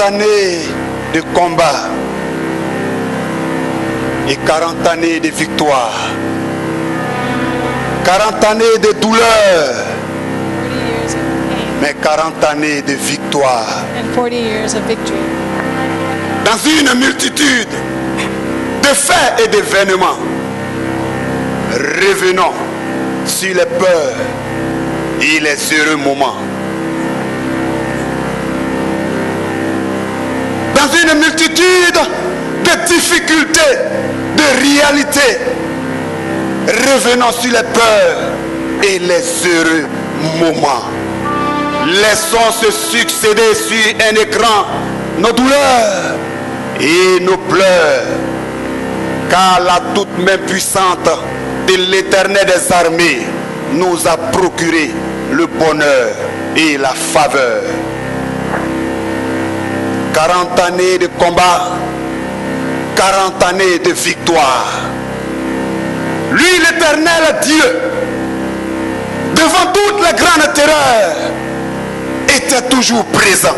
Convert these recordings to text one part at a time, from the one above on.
années de combat et 40 années de victoire. 40 années de douleur, 40 years of pain, mais 40 années de victoire. and 40 years of victory. Dans une multitude de faits et d'événements, revenons sur les peurs et les heureux moments. Dans une multitude de difficultés, de réalités, revenons sur les peurs et les heureux moments. Laissons se succéder sur un écran nos douleurs et nos pleurs, car la toute main puissante de l'Éternel des armées nous a procuré le bonheur et la faveur. 40 années de combat, 40 années de victoire. Lui, l'Éternel Dieu, devant toutes les grandes terreurs, était toujours présent.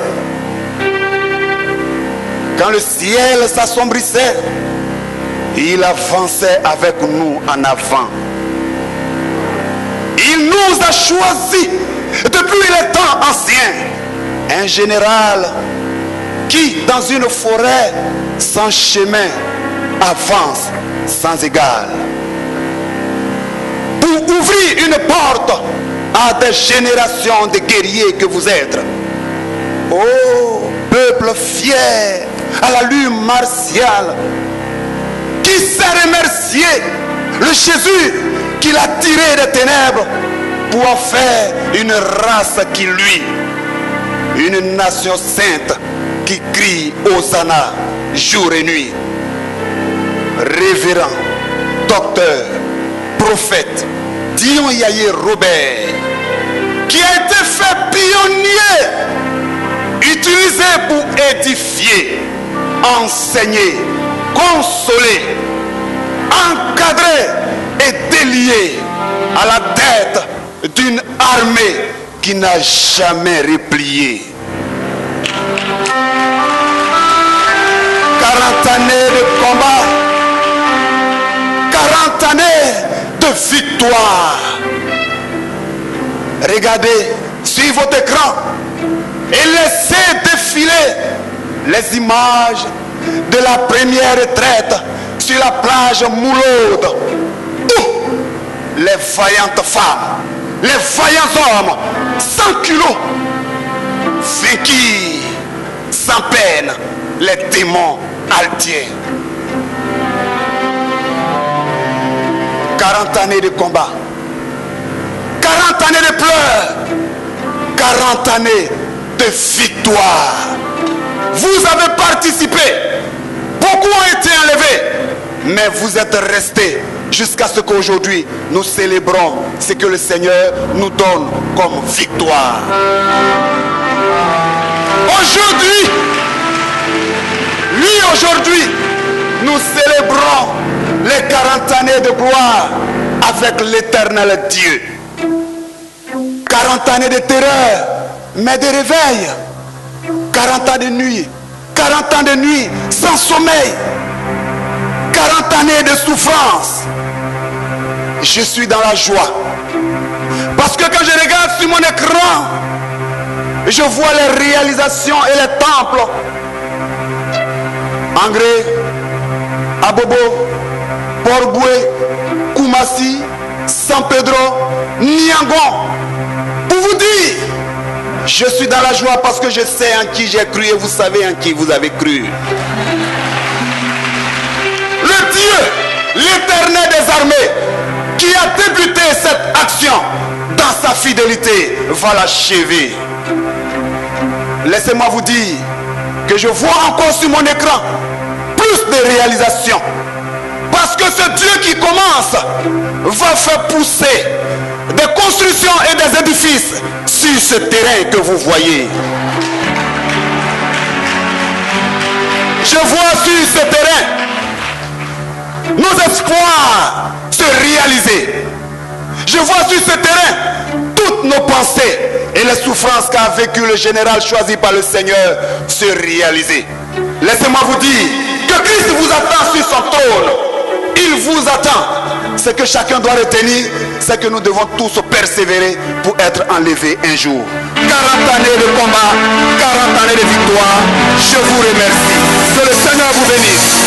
Quand le ciel s'assombrissait, il avançait avec nous en avant. Il nous a choisis depuis les temps anciens. Un général qui, dans une forêt sans chemin, avance sans égal. Pour ouvrir une porte à des générations de guerriers que vous êtes. Oh, peuple fier à la lutte martiale, qui sait remercier le Jésus qui l'a tiré des ténèbres pour en faire une race qui lui, une nation sainte qui crie Hosanna jour et nuit. Révérend, docteur, prophète, Dion Yaye Robert, qui a été fait pionnier, utilisé pour édifier, enseigner, consoler, encadrer et délier à la tête d'une armée qui n'a jamais replié. 40 années de combat, 40 années de victoire. Regardez sur votre écran et laissez défiler les images de la première retraite sur la plage Moulaude, où les vaillantes femmes, les vaillants hommes, sans culot, vaincus sans peine les démons altiers. 40 années de combat, 40 années de pleurs, 40 années de victoire. Vous avez participé, beaucoup ont été enlevés, mais vous êtes restés jusqu'à ce qu'aujourd'hui nous célébrons ce que le Seigneur nous donne comme victoire. Aujourd'hui, nous célébrons les 40 années de gloire avec l'Éternel Dieu. 40 années de terreur, mais de réveil. 40 ans de nuit, 40 ans de nuit sans sommeil. 40 années de souffrance. Je suis dans la joie. Parce que quand je regarde sur mon écran, je vois les réalisations et les temples. Angré, Abobo, Port-Boué, Koumassi, San Pedro, Niangon. Pour vous dire, je suis dans la joie parce que je sais en qui j'ai cru et vous savez en qui vous avez cru. Le Dieu, l'Éternel des armées, qui a débuté cette action dans sa fidélité, va l'achever. Laissez-moi vous dire que je vois encore sur mon écran plus de réalisations. Parce que ce Dieu qui commence va faire pousser des constructions et des édifices sur ce terrain que vous voyez. Je vois sur ce terrain nos espoirs se réaliser. Je vois sur ce terrain toutes toutes nos pensées et les souffrances qu'a vécu le général choisi par le Seigneur se réaliser. Laissez-moi vous dire que Christ vous attend sur son trône. Il vous attend. Ce que chacun doit retenir, c'est que nous devons tous persévérer pour être enlevés un jour. 40 années de combat, 40 années de victoire. Je vous remercie. Que le Seigneur vous bénisse.